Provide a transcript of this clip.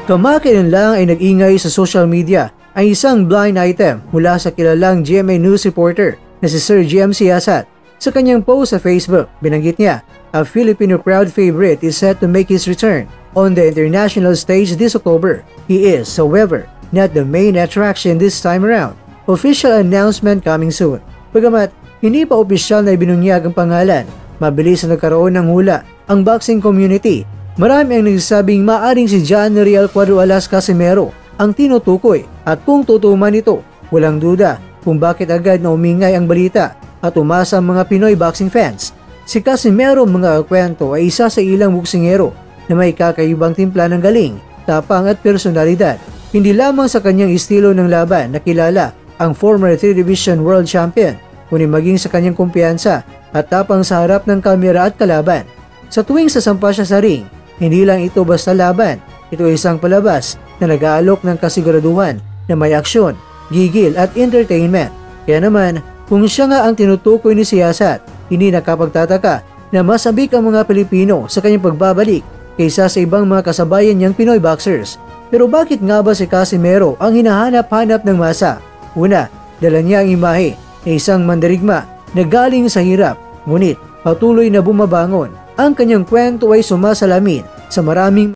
Kamakailan lang ay nag-ingay sa social media ang isang blind item mula sa kilalang GMA News reporter na si Sir GM Siasat. Sa kanyang post sa Facebook, binanggit niya, a Filipino crowd favorite is set to make his return on the international stage this October. He is, however, not the main attraction this time around. Official announcement coming soon. Bagamat hindi pa opisyal na ibinunyag ang pangalan, mabilis na nagkaroon ng hula ang boxing community. Marami ang nagsasabing maaring si John Riel Cuadro Alas Casimero ang tinutukoy at kung totoo man ito, walang duda kung bakit agad na umingay ang balita at umasa ang mga Pinoy boxing fans. Si Casimero mga kwento ay isa sa ilang boksingero na may kakaibang timpla ng galing, tapang at personalidad. Hindi lamang sa kanyang estilo ng laban na kilala ang former 3 Division World Champion, kundi maging sa kanyang kumpiyansa at tapang sa harap ng kamera at kalaban. Sa tuwing sasampa siya sa ring, hindi lang ito basta laban, ito ay isang palabas na nag-aalok ng kasiguraduhan na may aksyon, gigil at entertainment. Kaya naman, kung siya nga ang tinutukoy ni Siasat, hindi nakapagtataka na masabik ang mga Pilipino sa kanyang pagbabalik kaysa sa ibang mga kasabayan niyang Pinoy boxers. Pero bakit nga ba si Casimero ang hinahanap-hanap ng masa? Una, dala niya ang imahe na isang mandirigma na galing sa hirap, ngunit patuloy na bumabangon. Ang kanyang kwento ay sumasalamin sa maraming